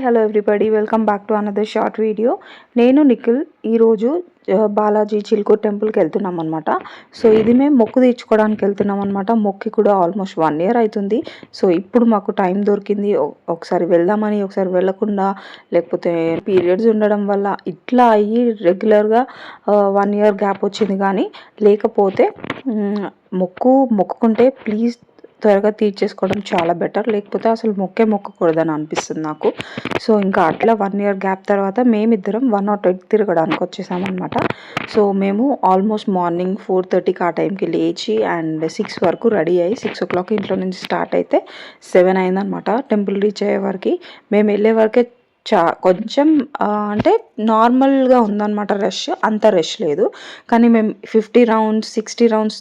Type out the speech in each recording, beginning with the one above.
Hello everybody, welcome back to another short video. నేను నిఖిల్ ఈరోజు బాలాజీ చిలుకూరు టెంపుల్కి వెళ్తున్నాం అనమాట. సో ఇది మేము మొక్కు తీర్చుకోవడానికి వెళ్తున్నాం అనమాట. మొక్కి కూడా ఆల్మోస్ట్ 1 year అవుతుంది. సో ఇప్పుడు మాకు టైం దొరికింది. ఒకసారి వెళ్దామని, ఒకసారి వెళ్ళకుండా, లేకపోతే పీరియడ్స్ ఉండడం వల్ల ఇట్లా అయ్యి రెగ్యులర్గా 1 year గ్యాప్ వచ్చింది. కానీ లేకపోతే మొక్కుకుంటే ప్లీజ్ త్వరగా తీర్చేసుకోవడం చాలా బెటర్. లేకపోతే అసలు మొక్కకూడదని అనిపిస్తుంది నాకు. సో ఇంకా అట్లా 1 year గ్యాప్ తర్వాత మేమిద్దరం 108 తిరగడానికి వచ్చేసామన్నమాట. సో మేము ఆల్మోస్ట్ మార్నింగ్ 4:30కి ఆ టైంకి లేచి అండ్ 6 వరకు రెడీ అయ్యి 6 o'clock ఇంట్లో నుంచి స్టార్ట్ అయితే 7 అయిందనమాట. టెంపుల్ రీచ్ అయ్యే వరకు మేము వెళ్ళే వరకే కొంచెం అంటే నార్మల్గా ఉందన్నమాట. అంత రష్ లేదు. కానీ మేము 50 rounds 60 rounds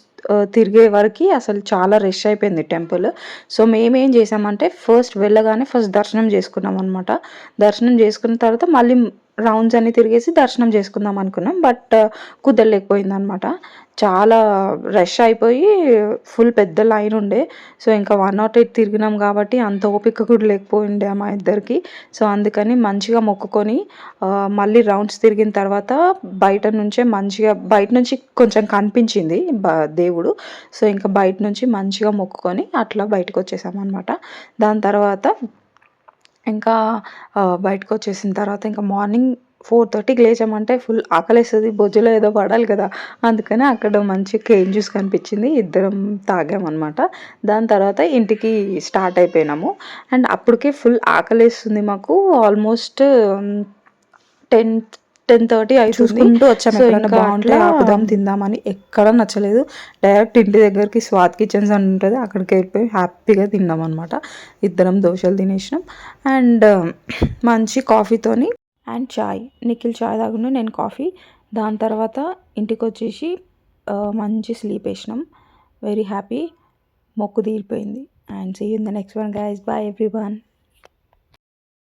తిరిగే వరకు అసలు చాలా రష్ అయిపోయింది టెంపుల్. సో మేమేం చేసామంటే ఫస్ట్ వెళ్ళగానే దర్శనం చేసుకున్నాం అనమాట. దర్శనం చేసుకున్న తర్వాత మళ్ళీ రౌండ్స్ అన్ని తిరిగేసి దర్శనం చేసుకుందాం అనుకున్నాం. బట్ కుదరలేకపోయింది అనమాట. చాలా రష్ అయిపోయి ఫుల్ పెద్ద లైన్ ఉండే. సో ఇంకా 108 తిరిగినాం కాబట్టి అంత ఓపిక కూడా లేకపోయిండే మా ఇద్దరికి. సో అందుకని మంచిగా మొక్కుకొని మళ్ళీ రౌండ్స్ తిరిగిన తర్వాత బయట నుంచి కొంచెం కనిపించింది దేవుడు. సో ఇంకా బయట నుంచి మంచిగా మొక్కుకొని అట్లా బయటకు వచ్చేసామన్నమాట. దాని తర్వాత ఇంకా బయటకు వచ్చేసిన తర్వాత ఇంకా మార్నింగ్ 4:30కి లేచామంటే ఫుల్ ఆకలేస్తుంది. బొజ్జులో ఏదో పడాలి కదా, అందుకని అక్కడ మంచి కేన్ జ్యూస్ కనిపించింది, ఇద్దరం తాగామన్నమాట. దాని తర్వాత ఇంటికి స్టార్ట్ అయిపోయినాము. అండ్ అప్పటికే ఫుల్ ఆకలేస్తుంది మాకు. ఆల్మోస్ట్ 10:30 అయి చూసుకుంటూ వచ్చాము. ఎక్కడైనా బాగుంటే ఆపుదాం తిందామని. ఎక్కడ నచ్చలేదు. డైరెక్ట్ ఇంటి దగ్గరికి స్వాద్ కిచెన్స్ అని ఉంటుంది, అక్కడికి వెళ్ళిపోయి హ్యాపీగా తిన్నాం అనమాట. ఇద్దరం దోశలు తినేసినాం అండ్ మంచి కాఫీతోని అండ్ చాయ్. నిఖిల్ చాయ్ తాగుండు, నేను కాఫీ. దాని తర్వాత ఇంటికి వచ్చేసి మంచి స్లీప్ వేసినాం. Very happy. మొక్కు తీరిపోయింది. And see you in the next one guys. Bye everyone.